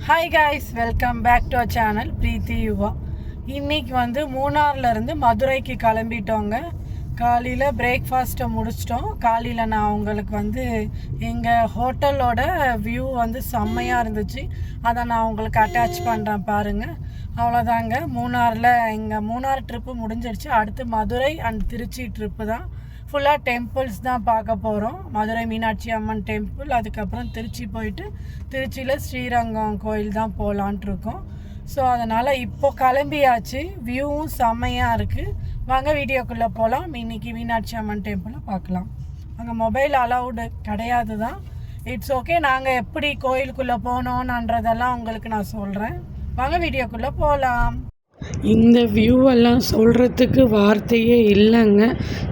Hi guys, welcome back to our channel Preethi Yuva. இன்றைக்கி மூணார்லேருந்து மதுரைக்கு கிளம்பிட்டோங்க. காலையில் பிரேக்ஃபாஸ்ட்டை முடிச்சிட்டோம். காலையில் நான் உங்களுக்கு எங்கள் ஹோட்டலோட வியூ செம்மையாக இருந்துச்சு. அதை நான் உங்களுக்கு அட்டாச் பண்ணுறேன் பாருங்கள். அவ்வளோதாங்க. எங்கள் மூணார் ட்ரிப்பு முடிஞ்சிடுச்சு. அடுத்து மதுரை அண்ட் திருச்சி ட்ரிப்பு தான். ஃபுல்லாக டெம்பிள்ஸ் தான் பார்க்க போகிறோம். மதுரை மீனாட்சி அம்மன் டெம்பிள், அதுக்கப்புறம் திருச்சி போயிட்டு திருச்சியில் ஸ்ரீரங்கம் கோயில் தான் போகலான்ட்டு இருக்கோம். ஸோ அதனால் இப்போ கிளம்பியாச்சு. வியூவும் செம்மையாக இருக்குது. வாங்க வீடியோக்குள்ளே போகலாம். இன்றைக்கி மீனாட்சி அம்மன் டெம்பிளை பார்க்கலாம். அங்கே மொபைல் அலவுடு கிடையாது தான். It's okay. நாங்கள் எப்படி கோயிலுக்குள்ளே போனோன்றதெல்லாம் உங்களுக்கு நான் சொல்கிறேன். வாங்க வீடியோக்குள்ளே போகலாம். இந்த வியூவெல்லாம் சொல்கிறதுக்கு வார்த்தையே இல்லைங்க,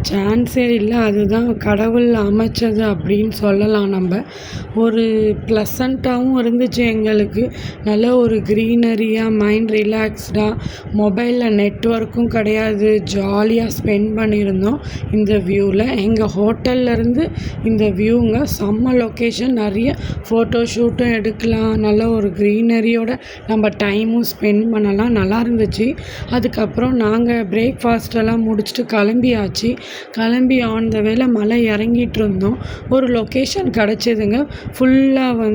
சான்ஸே இல்லை. அதுதான் கடவுள் அமைச்சது அப்படின்னு சொல்லலாம். நம்ம ஒரு ப்ளசண்ட்டாகவும் இருந்துச்சு எங்களுக்கு. நல்ல ஒரு க்ரீனரியாக, மைண்ட் ரிலாக்ஸ்டாக, மொபைலில் நெட்ஒர்க்கும் கிடையாது, ஜாலியாக ஸ்பெண்ட் பண்ணியிருந்தோம் இந்த வியூவில். எங்கள் ஹோட்டல்லேருந்து இந்த வியூங்க செம்ம லொக்கேஷன். நிறைய ஃபோட்டோ ஷூட்டும் எடுக்கலாம். நல்ல ஒரு க்ரீனரியோட நம்ம டைமும் ஸ்பெண்ட் பண்ணலாம். நல்லா இருந்துச்சு. அதுக்கப்புறம் நாங்கள் பிரேக்ஃபாஸ்டெல்லாம் முடிச்சுட்டு கிளம்பியாச்சு. கிளம்பி ஆன் த வேலை மலை இறங்கிட்டு இருந்தோம். ஒரு லொக்கேஷன் கிடச்சிதுங்க. ஃபுல்லாக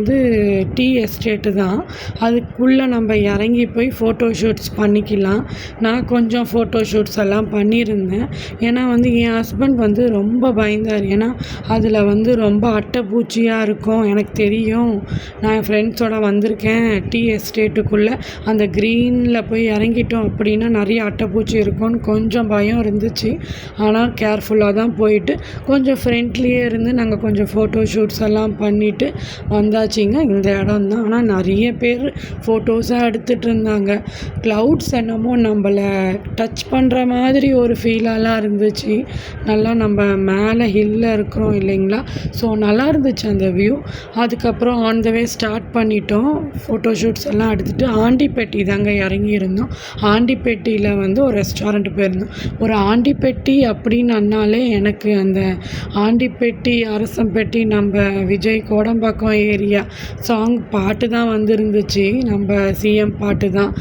டீ எஸ்டேட்டு தான். அதுக்குள்ளே நம்ம இறங்கி போய் ஃபோட்டோ ஷூட்ஸ் பண்ணிக்கலாம். நான் கொஞ்சம் ஃபோட்டோ ஷூட்ஸ் எல்லாம் பண்ணியிருந்தேன். ஏன்னா என் ஹஸ்பண்ட் ரொம்ப பயந்தார். ஏன்னா அதில் ரொம்ப அட்டைப்பூச்சியாக இருக்கும். எனக்கு தெரியும், நான் என் ஃப்ரெண்ட்ஸோட வந்திருக்கேன். டீ எஸ்டேட்டுக்குள்ளே அந்த க்ரீனில் போய் இறங்கிட்டோம் அப்படின்னா நிறைய அட்டைப்பூச்சி இருக்கும்னு கொஞ்சம் பயம் இருந்துச்சு. ஆனால் கேர்ஃபுல்லாக தான் போயிட்டு கொஞ்சம் ஃப்ரெண்ட்லியே இருந்து நாங்கள் கொஞ்சம் ஃபோட்டோ ஷூட்ஸ் எல்லாம் பண்ணிவிட்டு வந்தாச்சுங்க. இந்த இடம் தான். ஆனால் நிறைய பேர் ஃபோட்டோஸாக எடுத்துகிட்டு இருந்தாங்க. க்ளவுட்ஸ் என்னமோ நம்மளை டச் பண்ணுற மாதிரி ஒரு ஃபீலாலாம் இருந்துச்சு. நல்லா நம்ம மேலே ஹில்லில் இருக்கிறோம் இல்லைங்களா. ஸோ நல்லா இருந்துச்சு அந்த வியூ. அதுக்கப்புறம் ஆன் த வே ஸ்டார்ட் பண்ணிட்டோம். ஃபோட்டோ ஷூட்ஸ் எல்லாம் எடுத்துகிட்டு ஆண்டிப்பட்டி தாங்க இறங்கியிருந்தோம். ஆண்டிப்பட்டியில் ஒரு ரெஸ்டாரண்ட் போயிருந்தோம். ஒரு ஆண்டிப்பட்டி அப்படின்னாலே எனக்கு அந்த ஆண்டிப்பட்டி அரசம்பட்டி நம்ம விஜய் கோடம்பாக்கம் ஏரியா சாங் பாட்டு தான் இருந்துச்சு. நம்ம சிஎம் பாட்டு தான்.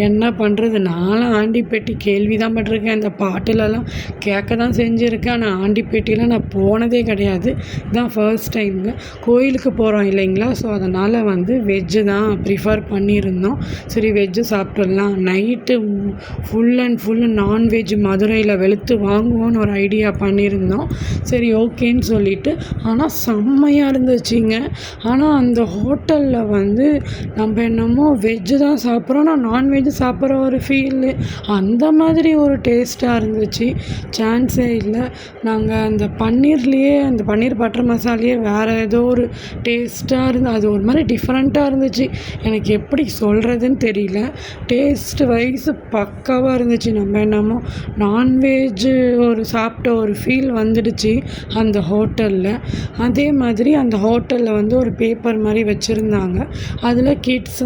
என்ன பண்ணுறது, நானும் ஆண்டிப்பட்டி கேள்வி தான் பட்டிருக்கேன். இந்த பாட்டுலலாம் கேட்க தான் செஞ்சுருக்கேன். ஆனால் ஆண்டிப்பட்டியில் நான் போனதே கிடையாது. இதுதான் ஃபர்ஸ்ட் டைமுங்க. கோயிலுக்கு போகிறோம் இல்லைங்களா. ஸோ அதனால் வெஜ்ஜு தான் ப்ரிஃபர் பண்ணியிருந்தோம். சரி வெஜ்ஜு சாப்பிட்டுடலாம். Night full and full non veg மதுரையில் வெளுத்து வாங்குவோன்னு ஒரு ஐடியா பண்ணியிருந்தோம். சரி ஓகேன்னு சொல்லிவிட்டு, ஆனால் செம்மையாக இருந்துச்சுங்க. ஆனால் அந்த ஹோட்டலில் நம்ம என்னமோ வெஜ்ஜு தான் சாப்பிட்றோம், ஆனால் நான்வெஜ் சாப்பிட்ற ஒரு ஃபீலு, அந்த மாதிரி ஒரு டேஸ்ட்டாக இருந்துச்சு. சான்ஸே இல்லை. நாங்கள் அந்த பன்னீர்லேயே, அந்த பன்னீர் பட்டர் மசாலையே வேறு ஏதோ ஒரு டேஸ்ட்டாக இருந்து, அது ஒரு மாதிரி டிஃப்ரெண்ட்டாக இருந்துச்சு. எனக்கு எப்படி சொல்கிறதுன்னு தெரியல. டேஸ்ட் வைஸ் பக்காவாக இருந்துச்சு. நம்ம என்னமோ நான்வெஜ்ஜு ஒரு சாப்பிட்ட ஒரு ஃபீல் வந்துடுச்சு அந்த ஹோட்டலில். அதே மாதிரி அந்த ஹோட்டலில் ஒரு பேப்பர் மாதிரி வச்சுருந்தாங்க. அதில் கிட்ஸ்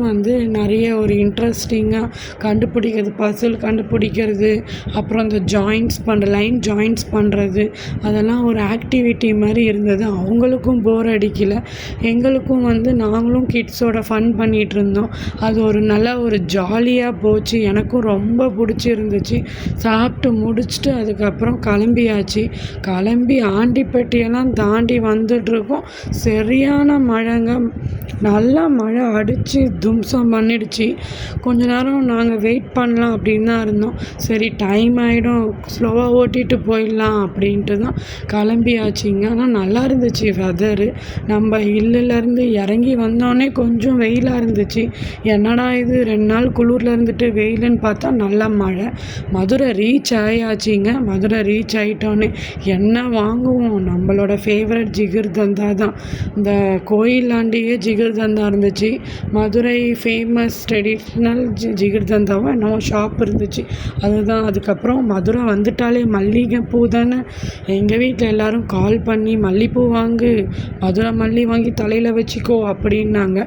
நிறைய ஒரு இன்ட்ரெஸ்டிங்காக கண்டுபிடிக்கிறது, பசில் கண்டுபிடிக்கிறது, அப்புறம் அந்த லைன் ஜாயின்ஸ் பண்ணுறது, அதெல்லாம் ஒரு ஆக்டிவிட்டி மாதிரி இருந்தது. அவங்களுக்கும் போர் அடிக்கலை, எங்களுக்கும் நாங்களும் கிட்ஸோட ஃபன் பண்ணிகிட்டு இருந்தோம். அது ஒரு நல்ல ஒரு ஜாலியாக போச்சு. எனக்கும் ரொம்ப பிடிச்சிருந்துச்சு. சாப்பிட்டு முடிச்சுட்டு அதுக்கப்புறம் கிளம்பியாச்சு. கிளம்பி ஆண்டிப்பட்டியெல்லாம் தாண்டி வந்துட்டுருக்கோம். சரியான மழைங்க. நல்லா மழை அடித்து தும்சம் பண்ணிடுச்சு. கொஞ்ச நேரம் நாங்கள் வெயிட் பண்ணலாம் அப்படின்னு தான் இருந்தோம். சரி டைம் ஆகிடும், ஸ்லோவாக ஓட்டிகிட்டு போயிடலாம் அப்படின்ட்டு தான் கிளம்பியாச்சுங்க. ஆனால் நல்லா இருந்துச்சு வெதரு. நம்ம ஹில்லுலேருந்து இறங்கி வந்தோடனே கொஞ்சம் வெயிலாக இருந்துச்சு. என்னடா இது 2 நாள் குளிரில் இருந்துட்டு வெயிலுன்னு பார்த்தா நல்லா மழை. மதுரை ரீச் ஆயாச்சுங்க. மதுரை ரீச் ஆகிட்டோன்னே என்ன வாங்குவோம், நம்மளோட ஃபேவரட் ஜிகிர்தந்தா தான். இந்த கோயிலாண்டியே ஜிகிர்தந்தா இருந்துச்சு. மதுரை ஃபேமஸ் ட்ரெடிஷ்னல் ஜிகிர்தந்தாவும் என்னவோ ஷாப் இருந்துச்சு, அதுதான். அதுக்கப்புறம் மதுரை வந்துட்டாலே மல்லிகைப்பூ தானே. எங்கள் வீட்டில் எல்லோரும் கால் பண்ணி மல்லிகைப்பூ வாங்கு, மதுரை மல்லி வாங்கி தலையில் வச்சுக்கோ அப்படின்னாங்க.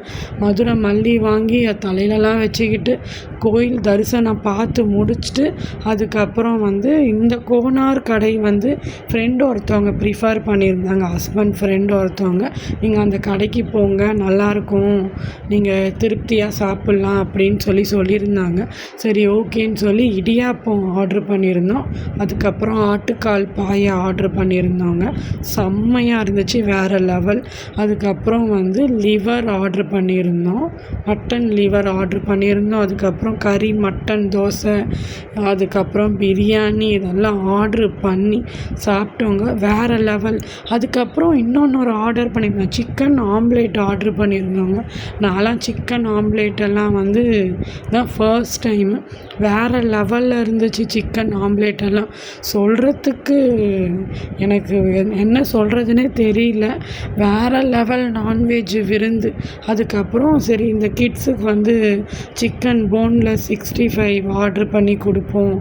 மதுரை மல்லி வாங்கி தலையிலலாம் வச்சுக்கிட்டு கோயில் தரிசனம் ஐட்டம்ஸை நான் பார்த்து முடிச்சுட்டு அதுக்கப்புறம் வந்து இந்த கோனார் கடை வந்து ஃப்ரெண்டு ஒருத்தவங்க ப்ரிஃபர் பண்ணியிருந்தாங்க, ஹஸ்பண்ட் ஃப்ரெண்டு ஒருத்தவங்க. நீங்கள் அந்த கடைக்கு போங்க, நல்லாயிருக்கும், நீங்கள் திருப்தியாக சாப்பிட்லாம் அப்படின்னு சொல்லியிருந்தாங்க. சரி ஓகேன்னு சொல்லி இடியாப்பம் ஆர்ட்ரு பண்ணியிருந்தோம். அதுக்கப்புறம் ஆட்டுக்கால் பாயை ஆர்ட்ரு பண்ணியிருந்தோங்க. செம்மையாக இருந்துச்சு, வேறு லெவல். அதுக்கப்புறம் வந்து லிவர் ஆர்ட்ரு பண்ணியிருந்தோம், மட்டன் லிவர் ஆர்ட்ரு பண்ணியிருந்தோம். அதுக்கப்புறம் கறி மட்டன் தோசை, அதுக்கப்புறம் பிரியாணி, இதெல்லாம் ஆர்ட்ரு பண்ணி சாப்பிட்டோங்க, வேறு லெவல். அதுக்கப்புறம் இன்னொன்று ஆர்டர் பண்ணியிருந்தோம், சிக்கன் ஆம்லேட் ஆர்ட்ரு பண்ணியிருந்தோங்க. நான்லாம் சிக்கன் ஆம்லேட்டெல்லாம் வந்து தான் ஃபர்ஸ்ட் டைமு, வேறு லெவலில் இருந்துச்சு சிக்கன் ஆம்லேட்டெல்லாம். சொல்கிறதுக்கு எனக்கு என்ன சொல்கிறதுனே தெரியல, வேறு லெவல் நான்வெஜ் விருந்து. அதுக்கப்புறம் சரி இந்த கிட்ஸுக்கு வந்து சிக்கன் போன்லெஸ் 65 ஆர்ட்ரு பண்ணி கொடுப்போம்.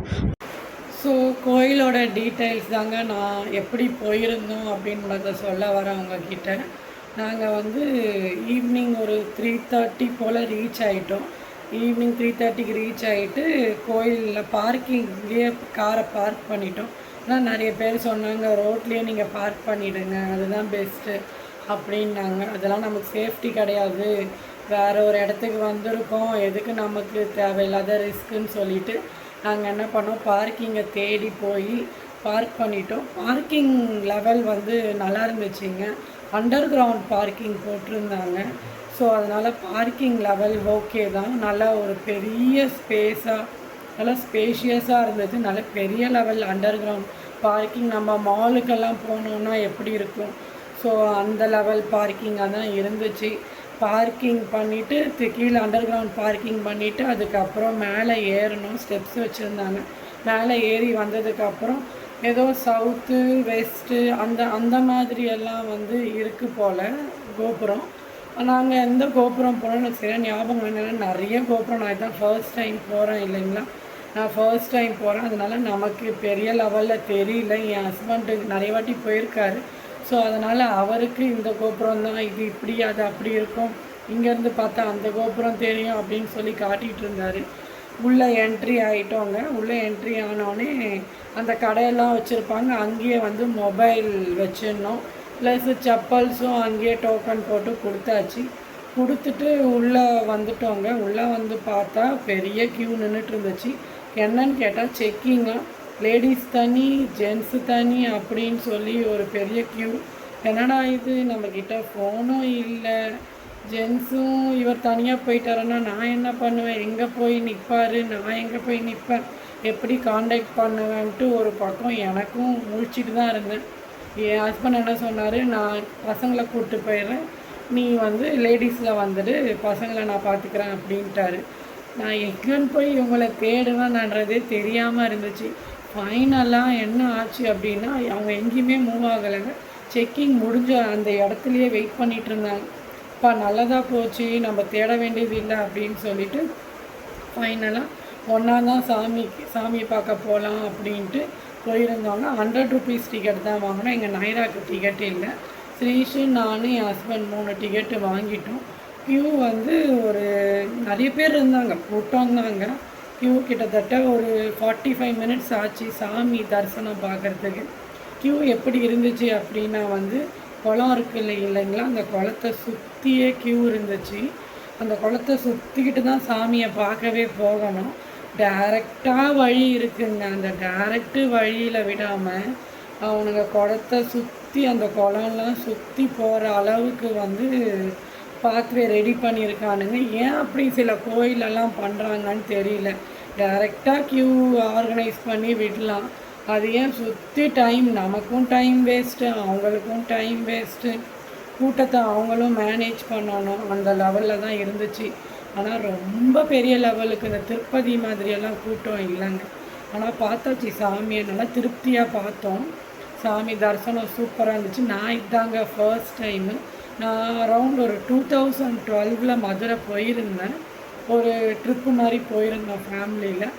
ஸோ கோயிலோட டீட்டெயில்ஸ் தாங்க நான் எப்படி போயிருந்தோம் அப்படின்றத சொல்ல வரேன் உங்ககிட்ட. நாங்கள் வந்து ஈவினிங் ஒரு 3:30 போல் ரீச் ஆகிட்டோம். ஈவினிங் 3:30க்கு ரீச் ஆகிட்டு கோயிலில் பார்க்கிங்லேயே காரை பார்க் பண்ணிட்டோம். ஆனால் நிறைய பேர் சொன்னாங்க ரோட்லேயே நீங்கள் பார்க் பண்ணிவிடுங்க, அதுதான் பெஸ்ட்டு அப்படின்னாங்க. அதெல்லாம் நமக்கு சேஃப்டி கிடையாது, வேறு ஒரு இடத்துக்கு வந்திருக்கோம், எதுக்கு நமக்கு தேவையில்லாத ரிஸ்க்குன்னு சொல்லிவிட்டு நாங்கள் என்ன பண்ணோம், பார்க்கிங்கை தேடி போய் பார்க் பண்ணிட்டோம். பார்க்கிங் லெவல் வந்து நல்லா இருந்துச்சுங்க, அண்டர் கிரவுண்ட் பார்க்கிங் போட்டிருந்தாங்க. ஸோ அதனால் பார்க்கிங் லெவல் ஓகே தான், நல்லா ஒரு பெரிய ஸ்பேஸாக, நல்லா ஸ்பேஷியஸாக இருந்தது, நல்ல பெரிய லெவல் அண்டர் கிரவுண்ட் பார்க்கிங். நம்ம மாலுக்கெல்லாம் போனோன்னா எப்படி இருக்கும், ஸோ அந்த லெவல் பார்க்கிங்காக தான் இருந்துச்சு. பார்க்கிங் பண்ணிவிட்டு கீழே அண்டர் கிரவுண்ட் பார்க்கிங் பண்ணிவிட்டு அதுக்கப்புறம் மேலே ஏறணும், ஸ்டெப்ஸ் வச்சுருந்தாங்க. மேலே ஏறி வந்ததுக்கப்புறம் ஏதோ சவுத்து வெஸ்ட்டு அந்த மாதிரி எல்லாம் வந்து இருக்குது போல் கோபுரம். நாங்கள் எந்த கோபுரம் போனோம்னு எனக்கு சரியாக ஞாபகம் என்னென்னா, நிறைய கோபுரம், நான் இதுதான் ஃபர்ஸ்ட் டைம் போகிறேன் இல்லைங்களா, நான் ஃபர்ஸ்ட் டைம் போகிறேன், அதனால் நமக்கு பெரிய லெவலில் தெரியல. என் ஹஸ்பண்டுக்கு நிறைய வாட்டி போயிருக்காரு, ஸோ அதனால் அவருக்கு இந்த கோபுரம் தான் இது இப்படி அது அப்படி இருக்கும், இங்கேருந்து பார்த்தா அந்த கோபுரம் தெரியும் அப்படின்னு சொல்லி காட்டிகிட்டு இருந்தார். உள்ளே என்ட்ரி ஆகிட்டோங்க. உள்ளே என்ட்ரி ஆனோடனே அந்த கடையெல்லாம் வச்சுருப்பாங்க, அங்கேயே வந்து மொபைல் வச்சிடணும், ப்ளஸ் செப்பல்ஸும் அங்கேயே டோக்கன் போட்டு கொடுத்தாச்சு. கொடுத்துட்டு உள்ளே வந்துட்டோங்க. உள்ளே வந்து பார்த்தா பெரிய க்யூ நின்றுட்டு இருந்துச்சு. என்னன்னு கேட்டால் செக்கிங்காக, லேடிஸ் தனி ஜென்ஸு தனி அப்படின்னு சொல்லி ஒரு பெரிய க்யூ. என்னடா இது, நம்மக்கிட்ட ஃபோனும் இல்லை, ஜென்ஸும் இவர் தனியாக போயிட்டாருன்னா நான் என்ன பண்ணுவேன், எங்கே போய் நிற்பார், நான் எங்கே போய் நிற்பேன், எப்படி காண்டாக்ட் பண்ணுவேன்ட்டு ஒரு பக்கம் எனக்கும் முழிச்சிட்டு தான் இருந்தேன். என் ஹஸ்பண்ட் என்ன சொன்னார், நான் பசங்களை கூப்பிட்டு போயிடுறேன், நீ வந்து லேடிஸில் வந்துட்டு பசங்களை நான் பார்த்துக்கிறேன் அப்படின்ட்டாரு. நான் எங்கேன்னு போய் இவங்களை தேடுவேன்றதே தெரியாமல் இருந்துச்சு. ஃபைனலாக என்ன ஆச்சு அப்படின்னா, அவங்க எங்கேயுமே மூவ் ஆகலைங்க. செக்கிங் முடிஞ்ச அந்த இடத்துலையே வெயிட் பண்ணிகிட்டு இருந்தாங்க. இப்போ நல்லதாக போச்சு, நம்ம தேட வேண்டியது இல்லை அப்படின்னு சொல்லிட்டு ஃபைனலாக ஒன்றா தான் சாமியை பார்க்க போகலாம் அப்படின்ட்டு போயிருந்தோங்க. 100 ருபீஸ் டிக்கெட் தான் வாங்கினோம். எங்கள் நைராக்கு டிக்கெட் இல்லை. ஸ்ரீஷு, நான், என் ஹஸ்பண்ட் 3 டிக்கெட்டு வாங்கிட்டோம். க்யூ வந்து ஒரு நிறைய பேர் இருந்தாங்க, கூட்டம் தாங்க. க்யூ கிட்டத்தட்ட ஒரு 45 மினிட்ஸ் ஆச்சு சாமி தரிசனம் பார்க்குறதுக்கு. க்யூ எப்படி இருந்துச்சு அப்படின்னா வந்து, குளம் இருக்குது இல்லைங்களா, அந்த குளத்தை சுற்றியே க்யூ இருந்துச்சு. அந்த குளத்தை சுற்றிக்கிட்டு தான் சாமியை பார்க்கவே போகணும். டைரெக்டாக வழி இருக்குங்க, அந்த டைரெக்டு வழியில் விடாமல் அவனுங்க குளத்தை சுற்றி அந்த குளம்லாம் சுற்றி போகிற அளவுக்கு வந்து பாத்வே ரெடி பண்ணியிருக்கானுங்க. ஏன் அப்படி சில கோயிலெல்லாம் பண்ணுறாங்கன்னு தெரியல. டைரெக்டாக க்யூ ஆர்கனைஸ் பண்ணி விடலாம், அது ஏன் சுற்றி டைம், நமக்கும் டைம் வேஸ்ட்டு, அவங்களுக்கும் டைம் வேஸ்ட்டு, கூட்டத்தை அவங்களும் மேனேஜ் பண்ணணும், அந்த லெவலில் தான் இருந்துச்சு. ஆனால் ரொம்ப பெரிய லெவலுக்கு இந்த திருப்பதி மாதிரியெல்லாம் கூட்டம் இல்லைங்க. ஆனால் பார்த்தாச்சு சாமியை, நல்லா திருப்தியாக பார்த்தோம். சாமி தரிசனம் சூப்பராக இருந்துச்சு. நான் இதாங்க ஃபர்ஸ்ட் டைமு. நான் அரௌண்ட் ஒரு 2012 மதுரை போயிருந்தேன், ஒரு ட்ரிப்பு மாதிரி போயிருந்தேன் ஃபேமிலியில்.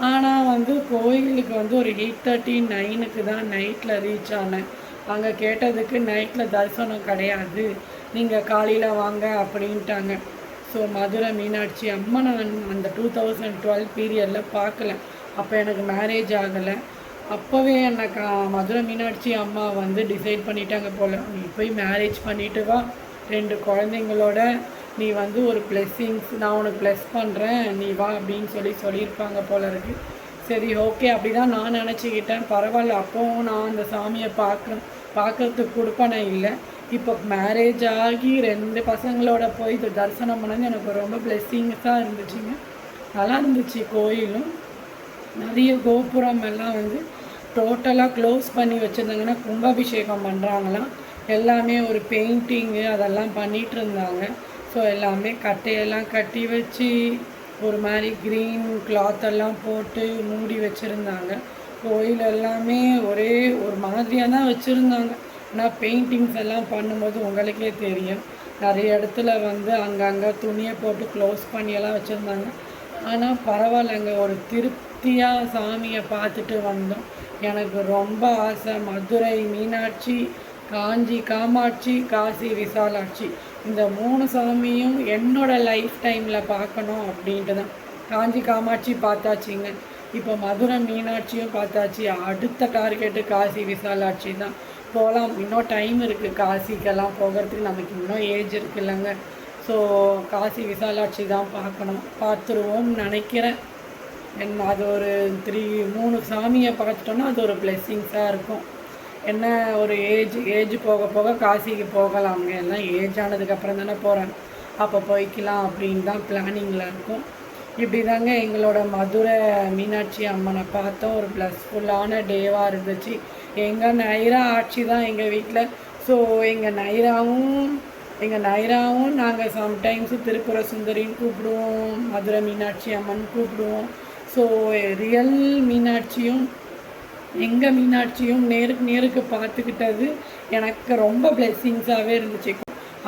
ஆனால் வந்து கோயிலுக்கு வந்து ஒரு 8:30 9க்கு தான் நைட்டில் ரீச் ஆனேன். அங்கே கேட்டதுக்கு நைட்டில் தரிசனம் கிடையாது, நீங்கள் காலையில் வாங்க அப்படின்ட்டாங்க. ஸோ மதுரை மீனாட்சி அம்மா நான் அந்த 2012 பீரியடில் பார்க்கல. அப்போ எனக்கு மேரேஜ் ஆகலை. அப்போவே எனக்கு மதுரை மீனாட்சி அம்மா வந்து டிசைட் பண்ணிட்டாங்க போல், நீ போய் மேரேஜ் பண்ணிட்டு வா, 2 குழந்தைங்களோட நீ வந்து ஒரு பிளெஸ்ஸிங்ஸ் நான் உனக்கு ப்ளெஸ் பண்ணுறேன், நீ வா அப்படின்னு சொல்லியிருப்பாங்க போல இருக்கு. சரி ஓகே அப்படி தான் நான் நினச்சிக்கிட்டேன். பரவாயில்ல, அப்போவும் நான் அந்த சாமியை பார்க்கறதுக்கு கொடுப்பனை இல்லை. இப்போ மேரேஜ் ஆகி 2 பசங்களோட போய் இது தரிசனம் பண்ணது எனக்கு ரொம்ப பிளெஸ்ஸிங்ஸாக இருந்துச்சுங்க. நல்லா இருந்துச்சு. கோயிலும் நிறைய கோபுரம் எல்லாம் வந்து டோட்டலாக க்ளோஸ் பண்ணி வச்சுருந்தாங்கன்னா கும்பாபிஷேகம் பண்ணுறாங்களாம். எல்லாமே ஒரு பெயிண்டிங்கு அதெல்லாம் பண்ணிகிட்டு இருந்தாங்க. ஸோ எல்லாமே கட்டையெல்லாம் கட்டி வச்சு ஒரு மாதிரி க்ரீன் கிளாத்தெல்லாம் போட்டு மூடி வச்சுருந்தாங்க. கோயில் எல்லாமே ஒரே ஒரு மாதிரியாக தான் வச்சுருந்தாங்க. ஆனால் பெயிண்டிங்ஸ் எல்லாம் பண்ணும்போது உங்களுக்கே தெரியும், நிறைய இடத்துல வந்து அங்கங்கே துணியை போட்டு க்ளோஸ் பண்ணியெல்லாம் வச்சுருந்தாங்க. ஆனால் பரவாயில்லைங்க, ஒரு திருப்தியாக சாமியை பார்த்துட்டு வந்தோம். எனக்கு ரொம்ப ஆசை மதுரை மீனாட்சி, காஞ்சி காமாட்சி, காசி விசாலாட்சி இந்த 3 சாமியும் என்னோடய லைஃப் டைமில் பார்க்கணும் அப்படின்ட்டு தான். காஞ்சி காமாட்சி பார்த்தாச்சிங்க, இப்போ மதுரை மீனாட்சியும் பார்த்தாச்சு. அடுத்த டார்கெட்டு காசி விசாலாட்சி தான். போகலாம், இன்னும் டைம் இருக்குது காசிக்கெல்லாம் போகிறதுக்கு, நமக்கு இன்னும் ஏஜ் இருக்குது இல்லைங்க. ஸோ காசி விசாலாட்சி தான் பார்த்துருவோம்னு நினைக்கிறேன். அது ஒரு 3 சாமியை பார்த்துட்டோன்னா அது ஒரு பிளெஸ்ஸிங்ஸாக இருக்கும். என்ன ஒரு ஏஜ் போக போக காசிக்கு போகலாங்க. எல்லாம் ஏஜ் ஆனதுக்கப்புறம் தானே போகிறாங்க, அப்போ போய்க்கலாம் அப்படின்னு தான் பிளானிங்கில் இருக்கும். இப்படி தாங்க எங்களோட மதுரை மீனாட்சி அம்மனை பார்த்தோம். ஒரு ப்ளஸ்ஃபுல்லான டேவாக இருந்துச்சு. எங்கள் நைரா ஆட்சி தான் எங்கள் வீட்டில். ஸோ எங்கள் நைராவும் நாங்கள் சம்டைம்ஸு திருப்புர சுந்தரின்னு கூப்பிடுவோம், மதுரை மீனாட்சி அம்மன் கூப்பிடுவோம். ஸோ ரியல் மீனாட்சியும் எங்கள் மீனாட்சியும் நேருக்கு பார்த்துக்கிட்டது எனக்கு ரொம்ப பிளெஸ்ஸிங்ஸாகவே இருந்துச்சு.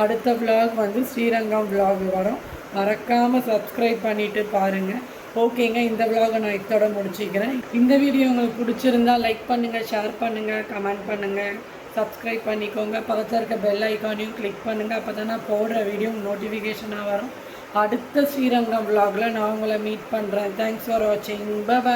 அடுத்த vlog வந்து ஸ்ரீரங்கம் vlog வரும், மறக்காமல் சப்ஸ்கிரைப் பண்ணிவிட்டு பாருங்கள். ஓகேங்க, இந்த vlog நான் இதோட முடிச்சுக்கிறேன். இந்த வீடியோ உங்களுக்கு பிடிச்சிருந்தா லைக் பண்ணுங்கள், ஷேர் பண்ணுங்கள், கமெண்ட் பண்ணுங்கள், சப்ஸ்கிரைப் பண்ணிக்கோங்க. பக்கத்தில் இருக்க பெல் ஐக்கானையும் கிளிக் பண்ணுங்கள். அப்போ தான் நான் போடுற வீடியோ நோட்டிஃபிகேஷனாக வரும். அடுத்த ஸ்ரீரங்கம் vlogல நான் உங்களை மீட் பண்ணுறேன். தேங்க்ஸ் ஃபார் வாட்சிங். பை.